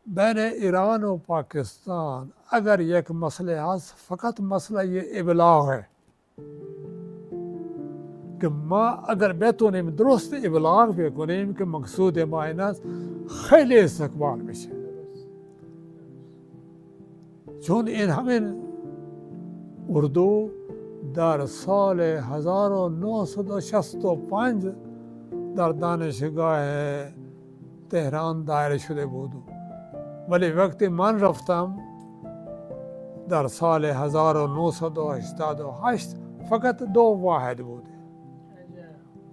بین ایران و پاکستان اگر یک مسئله هست فقط مسئله ابلاغ ہے که ما اگر بتونیم درست ابلاغ بکنیم که مقصود ما این است خیلی استقبال میشه چون این همین اردو در سال 1965 در دانشگاه تهران دایر شده بود ولی وقتی من رفتم در سال 1988 فقط 2 واحد بود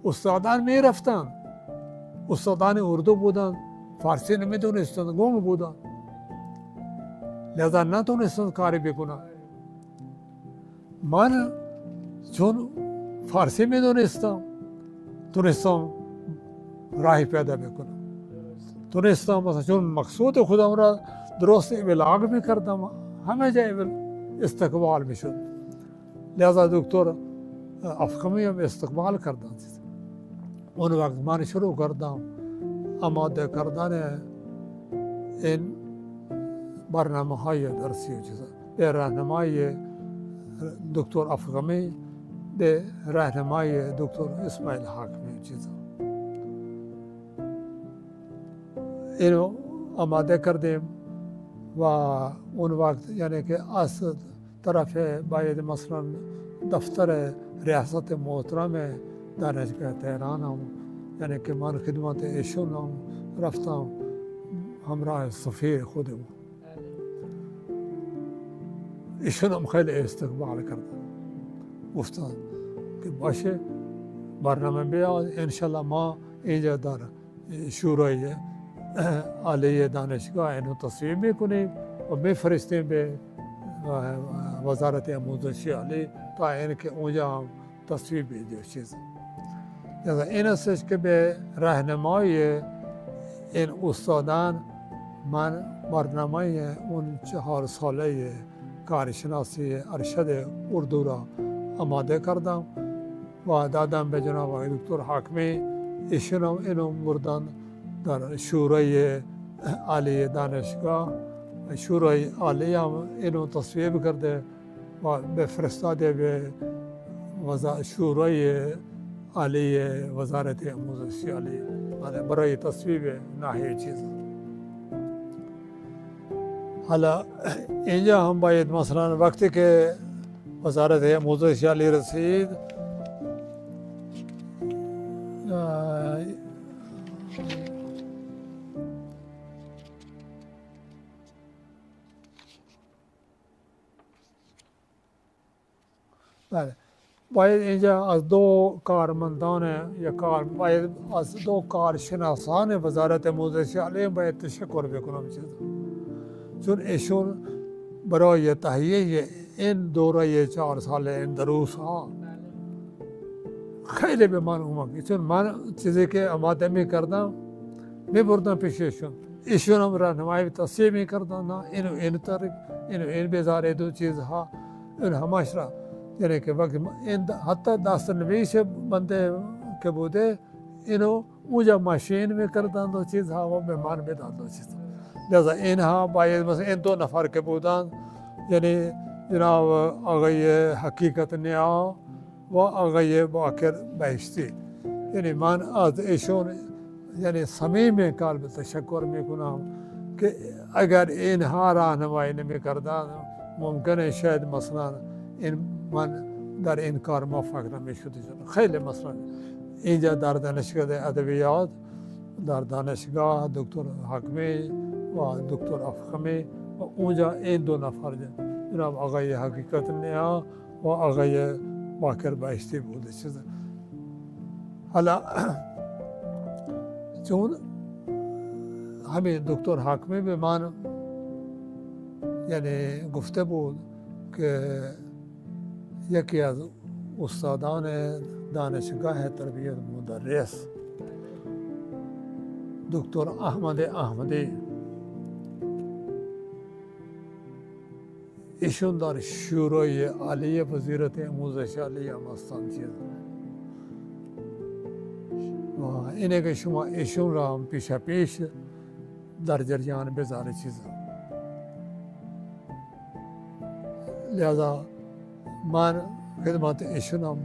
استادان می رفتن استادان اردو بودن فارسی نمیدونستن گم بودن لذا نتونستن کاری بکنن من چون فارسی میدونستم تونستم راهی پیدا بکنم تونستم مثلا چون مقصود خودم را درست ابلاغ میکردم همه جا استقبال میشد لذا دکتر افخمی هم استقبال کردن اون وقت من شروع کردم آماده کردن این برنامه های درسی و چیزا به راهنمای دکتر افخمی به راهنمای دکتر اسماعیل حاکمی و چیزا اینو آماده کردیم و اون وقت یعنی که از طرف باید مثلا دفتر ریاست محترم دانشگاه تهران هم یعنی که من خدمت ایشون هم رفتم همراه سفیر خودم ایشون هم خیلی استقبال کردن گفتن که باشه برنامه بیاد انشالله ما اینجا در شورای عالی دانشگاه اینو تصویب میکنیم و میفرستیم به وزارت آموزش عالی تا اینکه اونجا هم تصویب بده چیز این استش که به راهنمای این استادان من برنامه اون 4 ساله کارشناسی ارشد اردو را آماده کردم و دادم به جناب آقای دکتر حاکمی ایشون هم اینو بردن در شورای عالی دانشگاه شورای عالی هم اینو تصویب کرده و بفرستاده به شورای عالی وزارت آموزش عالی برای تصویب ناحیه چیز حالا اینجا هم باید مثلا وقتی که وزارت آموزش عالی رسید بله باید اینجا از 2 کارمندان یا باید از 2 کارشناسان وزارت آموزش عالی باید تشکر بکنم چون ایشون برای تهیه این دوره 4 ساله این دروس ها خیلی به من اومد چون من چیزی که آماده می کردم می بردم پیششون ایشون هم راهنمایی توصیه می کردن اینو طریق این بذاره دو چیزها این همش را یعنی که وقتی حتی داستان‌نویس بنده که بوده اینو اونجا ماشین میکردن دو چیزها و به من میداد دو چیزها لذا اینها باید مثلا این 2 نفر که بودن یعنی جناب آقای حقیقت نیا و آقای باکر بهشتی یعنی من از ایشون یعنی صمیم قلب تشکر میکنم که اگر اینها راهنمایی نمیکردن ممکنه شاید مثلا این من در این کار موفق نمیشد خیلی مثلا اینجا در دانشگاه ادبیات در دانشگاه دکتر حاکمی و دکتر افخمی و اونجا این 2 نفر جناب آقای حقیقت نیا و آقای باکر بهشتی بوده چیز حالا چون همین دکتر حاکمی به من یعنی گفته بود که یکی از استادان دانشگاه تربیت مدرس دکتر احمد احمدی ایشون در شورای عالی وزارت آموزش عالی هم هستند و اینه که شما ایشون را هم پیش در جریان بذاره چیزا. لذا من خدمت ایشون هم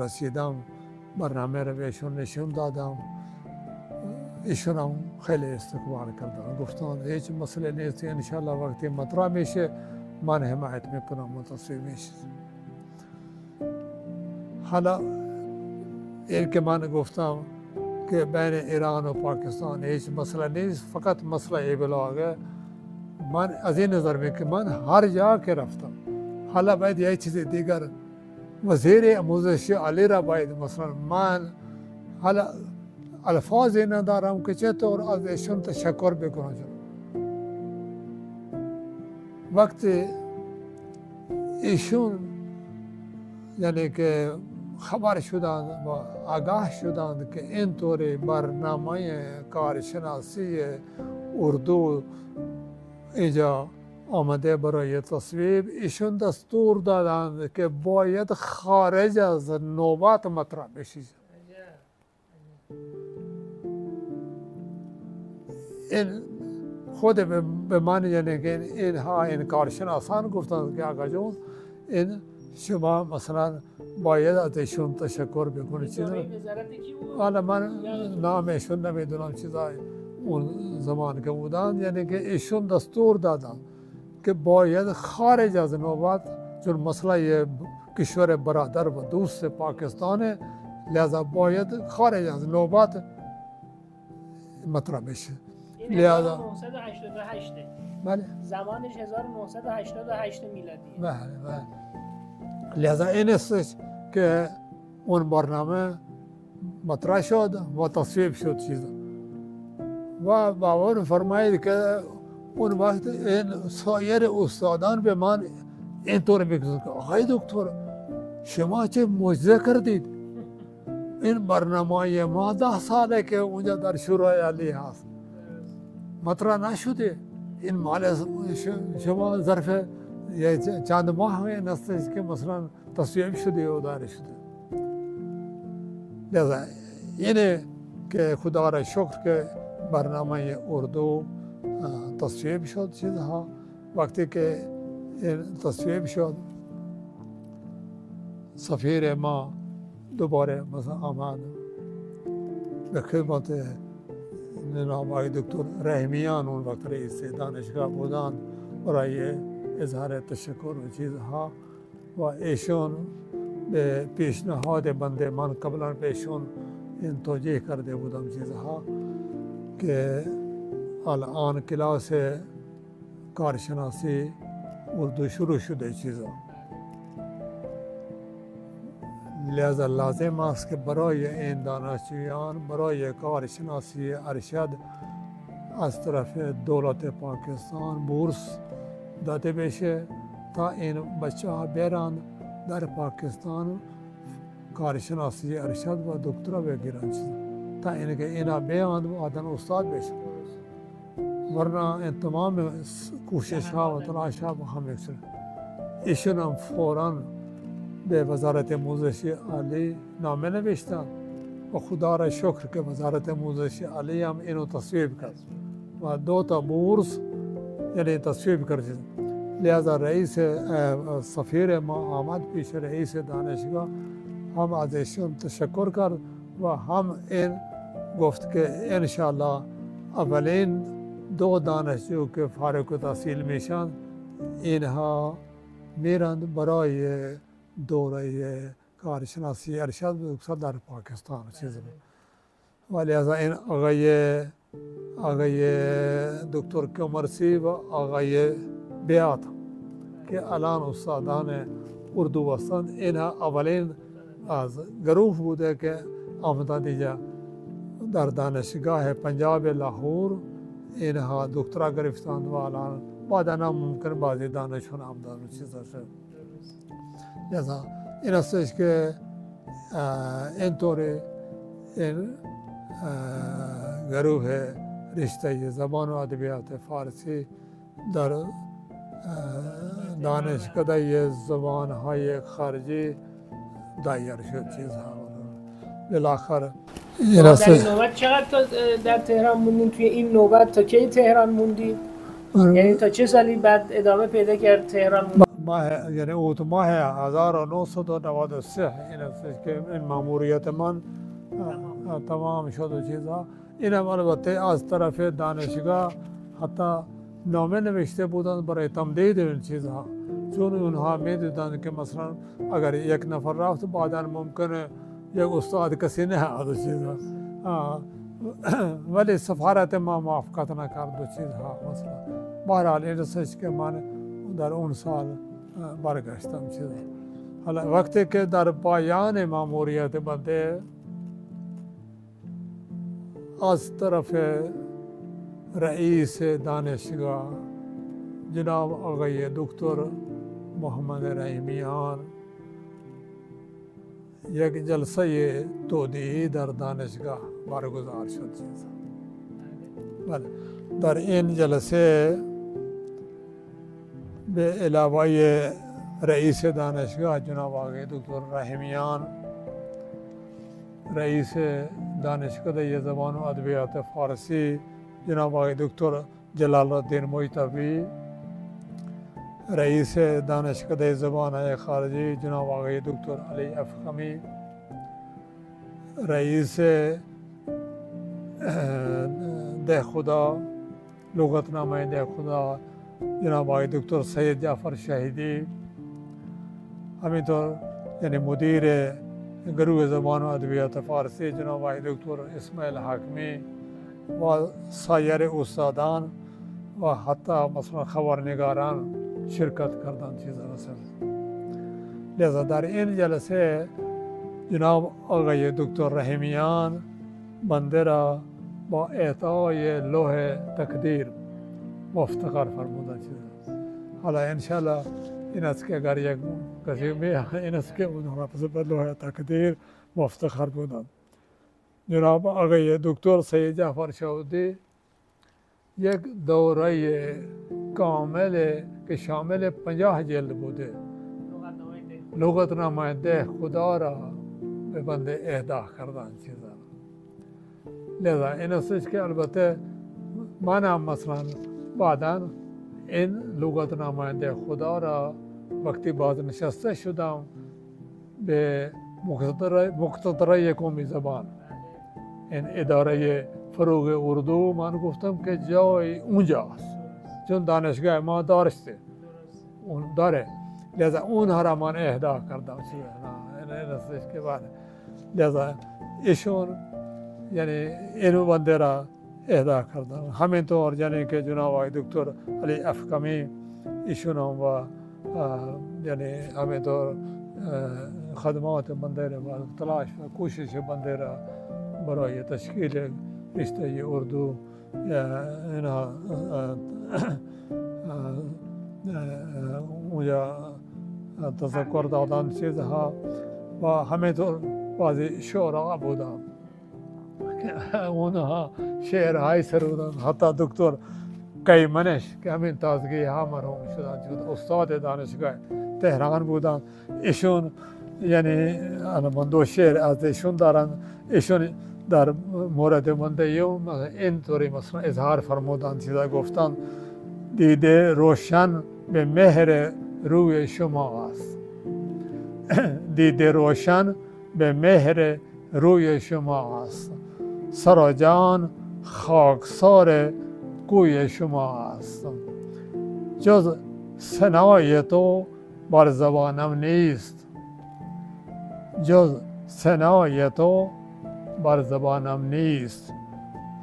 رسیدم، برنامه رو به ایشون نشون دادم، ایشون هم خیلی استقبال کردن، گفتن هیچ مسئله نیست، انشالله وقتی مطرح میشه من حمایت میکنم و تصویب میشه. حالا این که من گفتم که بین ایران و پاکستان هیچ مسئله نیست، فقط مسئله ابلاغه، من از این نظر میکنم که من هر جا که رفتم، حالا باید یک چیز دیگر وزیر آموزش عالی را باید مثلا من حالا الفاظی ندارم که چطور از ایشون تشکر بکنم. وقتی ایشون یعنی که خبر شدند و آگاه شدند که اینطوری برنامه کارشناسی اردو اینجا آمده برای تصویب، ایشون دستور دادند که باید خارج از نوبت مطرح بشه. این خود به من یعنی که اینها این کارشناسان گفتند که آقا جون این شما مثلا باید از ایشون تشکر بکنید. حالا من نام ایشون نمیدونم چیزای اون زمان که بودند، یعنی که ایشون دستور دادند که باید خارج از نوبت، چون مسئله کشور برادر و دوست پاکستان، لذا باید خارج از نوبت مطرح بشه. این 1988 بله زمانش 1988 میلادی. بله بله. لذا این است که اون برنامه مطرح شد و تصویب شد چیزا و باور فرمایید که اون وقت این سایر استادان به من اینطور میگفتند که آقای دکتر شما چه معجزه کردید، این برنامه ما 10 ساله که اونجا در شورای عالی هست مطرح نشده، این مال شما ظرف چند ماه این است که مثلا تصویب شده و داره شده. لذا اینه که خدا را شکر که برنامه اردو تصویب شد چیزها. وقتی که تصویب شد سفیر ما دوباره مثلا آمد به خدمت جناب آقای دکتر رحمیان، اون وقت رئیس دانشگاه بودند، برای اظهار تشکر و چیزها و ایشون به پیشنهاد بنده من قبلا پیشون این توجیه کرده بودم چیزها که الان کلاس کارشناسی اردو شروع شده چیزا، لذا لازم است که برای این دانشجویان برای کارشناسی ارشد از طرف دولت پاکستان بورس داده بشه تا این بچه ها برند در پاکستان کارشناسی ارشد و دکترا بگیرند تا اینکه اینا بیاند و آدم استاد بشه، ورنه این تمام کوشش ها و تلاش ها با هم یکسره. ایشون هم فوراً به وزارت آموزش عالی نامه نوشتند و خدا را شکر که وزارت آموزش عالی هم اینو تصویب کرد و 2 تا بورس یعنی تصویب کرد. لذا رئیس سفیر ما آمد پیش رئیس دانشگاه، هم از ایشون تشکر کرد و هم این گفت که انشالله اولین 2 دانشجو که فارغ التحصیل میشن اینها میرند برای دوره کارشناسی ارشد در پاکستان چیز و لذا این آقای دکتر کمرسی و آقای بیات که الان استادان اردو هستند، اینها اولین از گروه بوده که آمدند اینجا در دانشگاه پنجاب لاهور، اینها دکترا گرفتند و الان بعدا ممکن بعضی دانشجویان آمدند و چیزا شد. لذا این استش که اینطور این گروه رشته زبان و ادبیات فارسی در دانشکده زبانهای خارجی دایر شد چیزها. بالاخره در این نوبت چقدر تا در تهران موندین؟ توی این نوبت تا کی تهران موندید؟ یعنی تا چه سالی بعد ادامه پیدا کرد تهران ماه یعنی اوت ماه 1993 این است که این ماموریت من تمام شد و چیزها. اینم البته از طرف دانشگاه حتی نامه نوشته بودند برای تمدید این چیزها، چون اونها میدیدند که مثلا اگر یک نفر رفت بعدا ممکنه یک استاد کسی نه از چیزها، ولی سفارت ما موافقت نکرد و چیزها. مثلا بهرحال این است که من در اون سال برگشتم چیزها. حالا وقتی که در پایان ماموریت بنده از طرف رئیس دانشگاه جناب آقای دکتر محمد رحیمیان یک جلسه تودیعی در دانشگاه برگزار شد. بله، در این جلسه به علاوه رئیس دانشگاه جناب آقای دکتر رحیمیان، رئیس دانشکده زبان و ادبیات فارسی جناب آقای دکتر جلال الدین مویطوی، رئیس دانشکده زبان‌های خارجی جناب آقای دکتر علی افخمی، رئیس دهخدا لغتنامه دهخدا جناب آقای دکتر سید جعفر شهیدی، همینطور یعنی مدیر گروه زبان و ادبیات فارسی جناب آقای دکتر اسماعیل حاکمی و سایر استادان و حتی مثلا خبرنگاران شرکت کردند چیزا مثلا. لذا در این جلسه جناب آقای دکتر رحیمیان بنده را با اعطای لوح تقدیر مفتخر فرمودند چیزا. حالا انشالله این است که اگر یک کسی این است که اونها به لوح تقدیر مفتخر بودند. جناب آقای دکتر سید جعفر شهیدی یک دوره کامل که شامل 50 جلد بوده لغتنامه ده خدا را به بنده اهدا کردند چیزا. لذا این است که البته من هم مثلا بعدا این لغتنامه ده خدا را وقتی بازنشسته شدم به مقتدر یکم زبان این اداره فروغ اردو، من گفتم که جای اونجاست چون دانشگاه ما داشته اون داره، لذا اونها را من اهدا کردم. که بعد لذا ایشون یعنی اینو بنده را اهدا کردم. همینطور یعنی که جناب آقای دکتر علی افخمی ایشون هم و یعنی همینطور خدمات بنده را و تلاش و کوشش بنده را برای تشکیل رشته اردو اینا اونجا تذکر دادن چیزها و همینطور بعضی شعرا بودن اونها شعرهای سرودن. حتی دکتر قیمنش که همین تازگی ها مرحوم شدن چون استاد دانشگاه تهران بودن، ایشون یعنی من دو شعر از ایشون دارن، ایشون در مورد مندیوم اینطوری مثلا اظهار فرمودن چیزا گفتن: دیده روشن به مهر روی شما است، دیده روشن به مهر روی شما است، سر و جان خاکسار کوی شما است، جز ثنای تو بر زبانم نیست، جز ثنای تو بر زبانم نیست،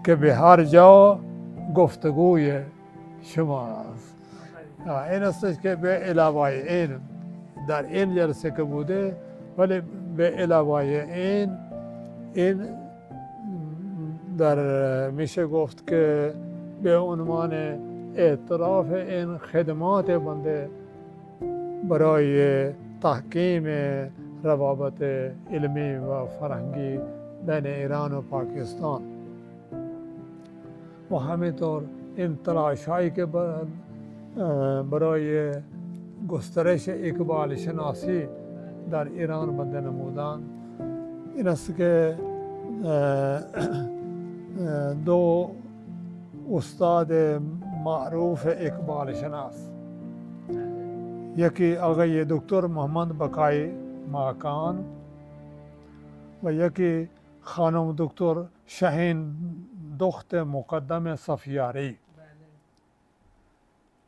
که به هر جا گفتگوی شما است. این است که به علاوه این در این جلسه که بوده، ولی به علاوه این در میشه گفت که به عنوان اعتراف این خدمات بنده برای تحکیم روابط علمی و فرهنگی بین ایران و پاکستان و همینطور این تلاش هایی که برای گسترش اقبال شناسی در ایران بنده نمودن، این است که دو استاد معروف اقبال شناس، یکی آقای دکتر محمد بقای ماکان و یکی خانم دکتر شاهین دخت مقدم صفیاری.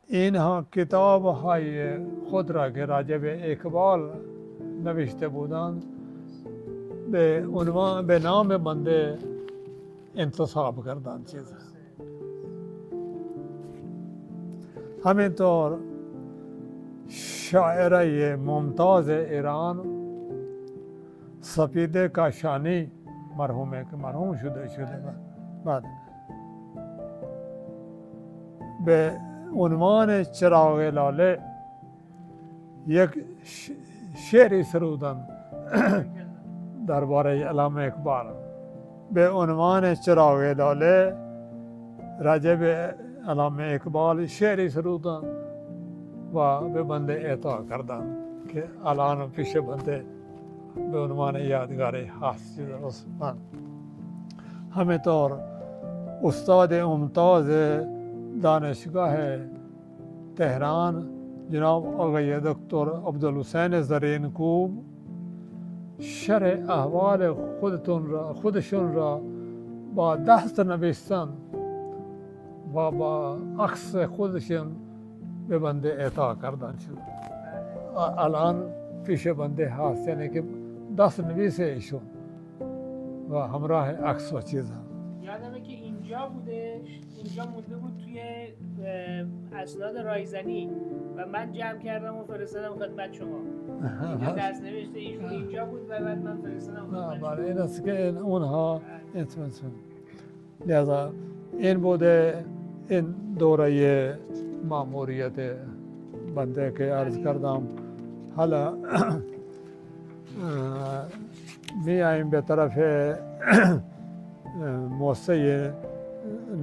اینها کتاب های خود را که راجع به اقبال نوشته بودند به نام بنده انتصاب کردند. چیز همینطور شاعره ممتاز ایران سپیده کاشانی مرحومه که مرحوم شده بعد به عنوان چراغ لاله یک شعری سرودند درباره علامه اقبال. به عنوان چراغ لاله راجع به علامه اقبال شعری سرودند و به بنده اعطا کردند که الان پیش بنده به عنوان یادگاری هست. همینطور استاد ممتاز دانشگاه تهران جناب آقای دکتر عبدالحسین زرینکوب شرح احوال خودشون را با دست نوشتن و با عکس خودشون به بنده اعطا کردن شد. الان پیش بنده هست، یعنی که دست نویس ایشون و همراه عکس و چیزها. یادمه که اینجا بودش، اینجا مونده بود توی اسناد رایزنی و من جمع کردم و فرستادم خدمت شما. اینجا دست نوشته ایشون اینجا بود و بعد من فرستادم خدمت شما. این است که اونها انتمنسون. لذا این بوده این دوره ماموریت بنده که عرض کردم. حالا می آییم به طرف موسسه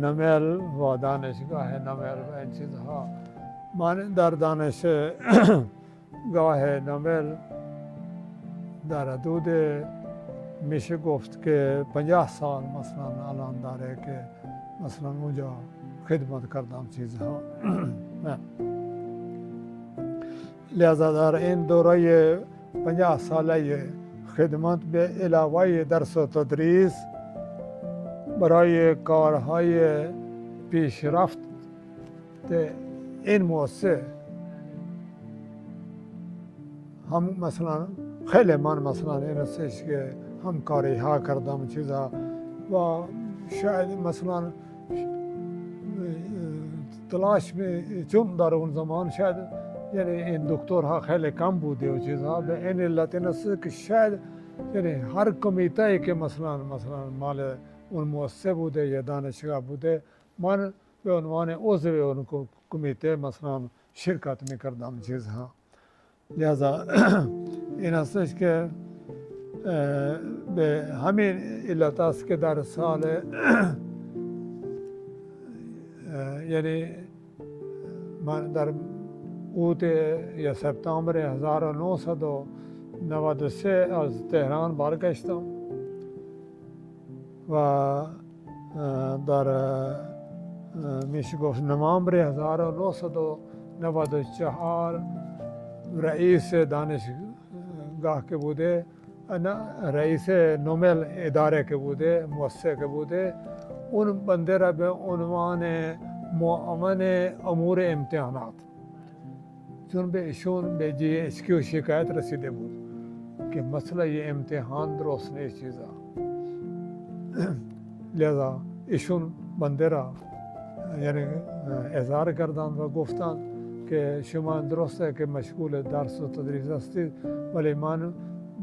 نمل و دانشگاه نمل و این چیزها. من در دانشگاه نمل در حدود میشه گفت که 50 سال مثلا الان داره که مثلا اونجا خدمت کردم چیزها. لذا در این دوره 50 ساله خدمت به علاوه درس و تدریس برای کارهای پیشرفت این مؤسسه هم مثلا خیلی من مثلا این استش که همکاری ها کردم چیزا و شاید مثلا تلاش چون در اون زمان شاید یعنی این دکترها خیلی کم بوده و چیزها به این علت این است که شاید یعنی هر کمیته که مثلا مال اون مؤسسه بوده یا دانشگاه بوده من به عنوان عضو اون کمیته مثلا شرکت میکردم چیزها. لذا این استش که به همین علت است که در سال یعنی من در اوت یا سپتامبر 1993 از تهران برگشتم و در میشه گفت نوامبر 1994 رئیس دانشگاه که بوده، رئیس نومل اداره که بوده، مؤسسه که بوده، اون بنده را به عنوان معاون امور امتحانات، چون به ایشون به GHQ شکایت رسیده بود که مسئله امتحان درست نیست چیزا. لذا ایشون بنده را یعنی اظهار کردند و گفتند که شما درسته که مشغول درس و تدریس هستید ولی من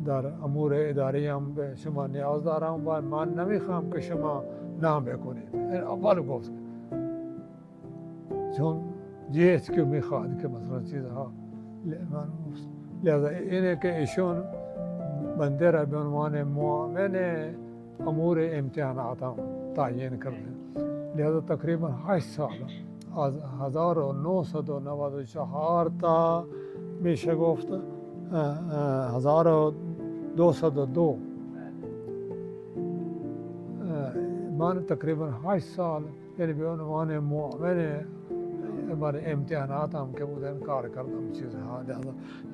در امور اداری هم به شما نیاز دارم و من نمیخوام که شما نام بکنید. این اول گفت چون GHQ میخواد که مثلا چیزها لذا اینه که ایشون بنده را به عنوان معاون امور امتحانات هم تعیین کرده. لذا تقریبا 8 سال از 1994 تا میشه گفت 1202 من تقریبا 8 سال یعنی به عنوان معاون برای امتحانات هم که بودن کار کردم چیزها.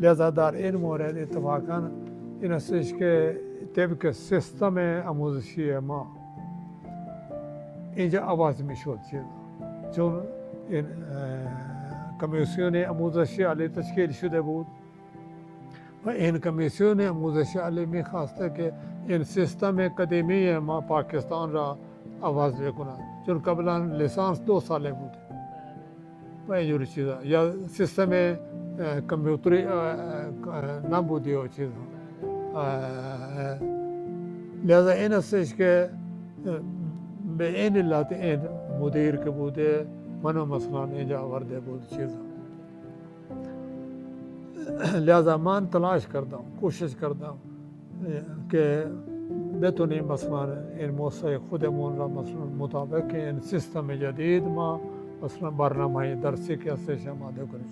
لذا در این مورد اتفاقا این استش که طبق سیستم آموزشی ما اینجا عوض میشد چون این کمیسیون آموزشی عالی تشکیل شده بود و این کمیسیون آموزشی عالی میخواسته که این سیستم قدیمی ما پاکستان را عوض بکنند، چون قبلا لیسانس 2 ساله بود و اینجور چیزا، یا سیستم کامپیوتری نبودی و چیزها. لذا این استش که به این علت این مدیر که بوده منو مثلا اینجا آورده بود چیزا. لذا من تلاش کردم، کوشش کردم که بتونیم مثلا این موسیقی خودمون را مثلا مطابق این سیستم جدید ما مثلا برنامه درسی که هستش آماده کنیم.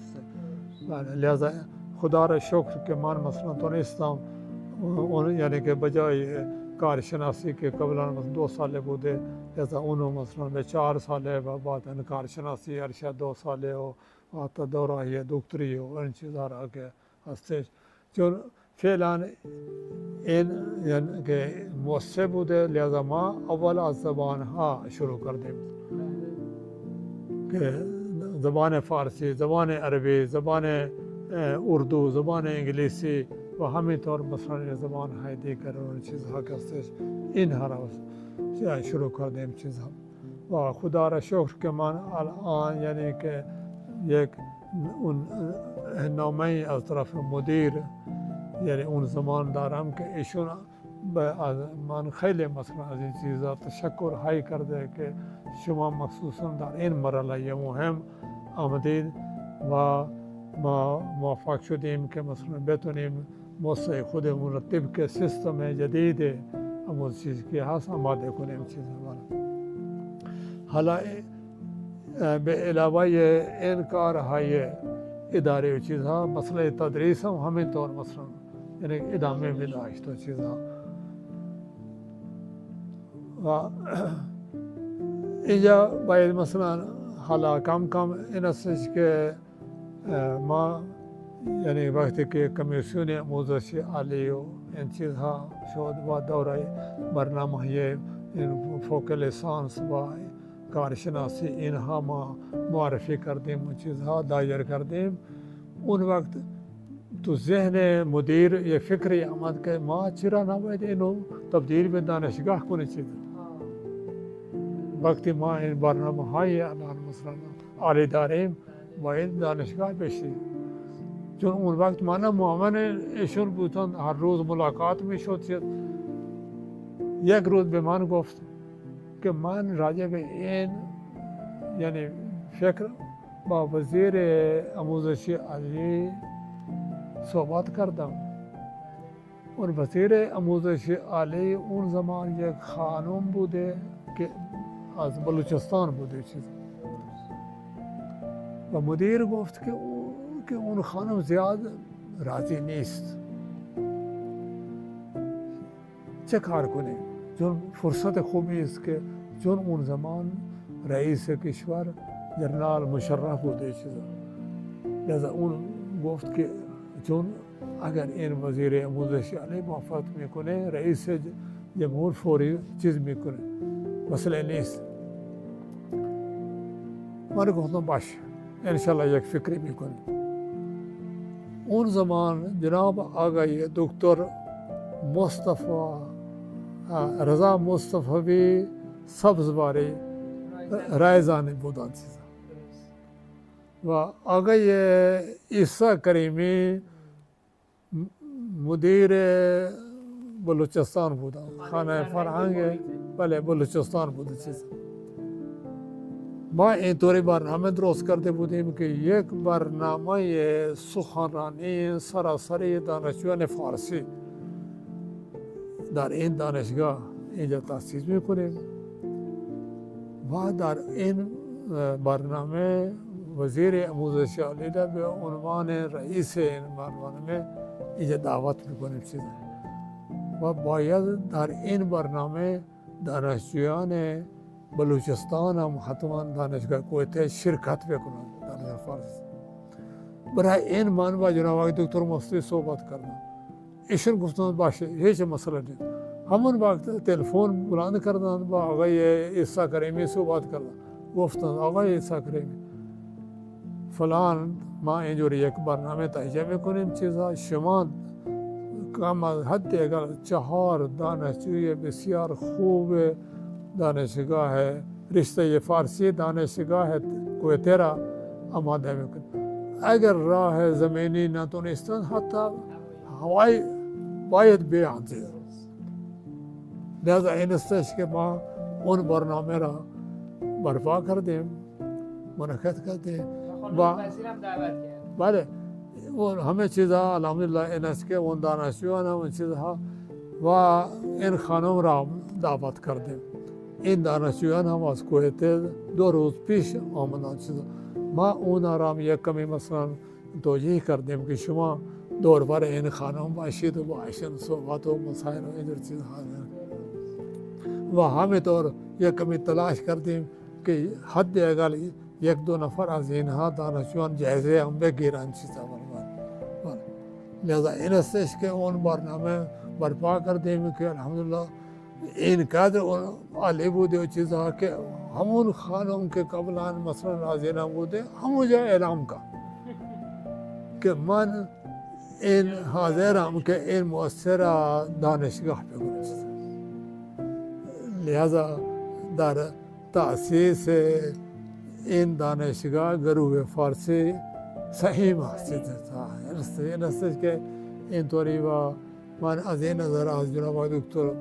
لذا خدا را شکر که من مثلا تونستم اون یعنی که بجای کارشناسی که قبلا مثلا 2 ساله بوده لذا اونو مثلا به 4 ساله و بعد کارشناسی ارشد 2 ساله و حتی دورای دکتری و این چیزها را که هستش، چون فعلا این یعنی که موثر بوده. لذا ما اول از زبان ها شروع کردیم که زبان فارسی، زبان عربی، زبان اردو، زبان انگلیسی و همینطور مثلا زبان های دیگر و چیزها که هستش اینها را شروع کردیم چیزها. و خدا را شکر که من الان یعنی که یک اون نامه از طرف مدیر یعنی اون زمان دارم که ایشون از من خیلی مثلا از این چیزا تشکر های کرده که شما مخصوصا در این مرحله مهم آمدید و ما موفق شدیم که مثلا بتونیم موسیقی خودمون را طبق سیستم جدید آموزشی که هست آماده کنیم چیزها. حالا به علاوه این کارهای اداری و چیزها مسئله تدریس هم همینطور مثلا یعنی ادامه می داشت و چیزها. و اینجا باید مثلا حالا کم این استش که ما یعنی وقتی که کمیسیون آموزشی عالی و این چیزها شد و دوره برنامه فوق لیسانس و کارشناسی اینها ما معرفی کردیم و چیزها دایر کردیم، اون وقت تو ذهن مدیر یه فکری آمد که ما چرا نباید اینو تبدیل به دانشگاه کنیم چیز. وقتی ما این برنامه های الان مثلا عالی داریم باید دانشگاه بشیم، چون اون وقت من معاون ایشون بودن، هر روز ملاقات میشد. یک روز به من گفت که من راجع به این یعنی فکر با وزیر آموزشی عالی صحبت کردم. اون وزیر آموزشی عالی اون زمان یک خانم بوده که از بلوچستان بوده چیز و مدیر گفت که اون خانم زیاد راضی نیست، چه کار کنیم؟ چون فرصت خوبی است که چون اون زمان رئیس کشور جنرال مشرف بوده چیزا. لذا اون گفت که چون اگر این وزیر آموزشی عالی موافقت میکنه رئیس جمهور فوری چیز میکنه، مسئله نیست. من گفتم باشه انشالله یک فکری میکنه. اون زمان جناب آقای دکتر رضا مصطفی سبزواری رایزانی بودن چیزا و آقای عیسی کریمی مدیر بلوچستان بودن، خانه فرهنگ بله بلوچستان بوده چیزا. ما اینطوری برنامه درست کرده بودیم که یک برنامه سخنرانی سراسری دانشجویان فارسی در این دانشگاه اینجا تأسیس میکنیم و در این برنامه وزیر آموزش عالی را به عنوان رئیس این برنامه اینجا دعوت میکنیم چیزا و باید در این برنامه دانشجویان بلوچستان هم حتما دانشگاه کویت شرکت بکنند دانشگاه فارسی. برای این من با جناب آقای دکتر مصطفی صحبت کردم. ایشون گفتند باشه هیچ مسئله نیست. همون وقت تلفن بلند کردند با آقای عیسی کریمی صحبت کردم. گفتند آقای عیسی کریمی فلان ما اینجوری یک برنامه تهیه میکنیم چیزا شما کم از حد اگر 4 دانشجوی بسیار خوب دانشگاه رشته فارسی دانشگاه کویت را آماده میکنیم. اگر راه زمینی نتونستن حتی هوایی باید بیان. لذا این استش که ما اون برنامه را برپا کردیم، منعقد کردیم و وزیرم دعوت کرد. بله اون همه چیزها الحمدلله این است که اون دانشجویان اون چیزها و این خانم را دعوت کردیم. این دانشجویان هم از کویت 2 روز پیش آمدن چیزا. ما اون را یک کمی مثلا توجیه کردیم که شما دور بر این خانم باشید و با ایشان صحبت و مسائل و اینجور چیزها و همینطور یک کمی تلاش کردیم که حد اقل 1-2 نفر از اینها دانشجویان جایزه هم بگیرن چیزا. لذا این استش که اون برنامه برپا کردیم که الحمدلله این قدر عالی بوده و چیزها که همون خانم که قبلا مثلا راضی نبوده همونجا اعلام کرد که من این حاضرم که این مؤثر دانشگاه بگذارم. لذا در تأسیس این دانشگاه گروه فارسی صحیح محسوس است. این است که اینطوری و من از این نظر از جناب دکتر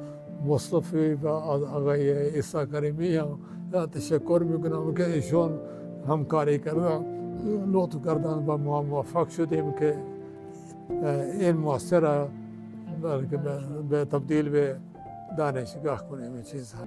مصطفی و از آقای عیسی کریمی هم تشکر میکنم که ایشون همکاری کردن، لطف کردن و ما موفق شدیم که این مؤسسه را به تبدیل به دانشگاه کنیم چیزها.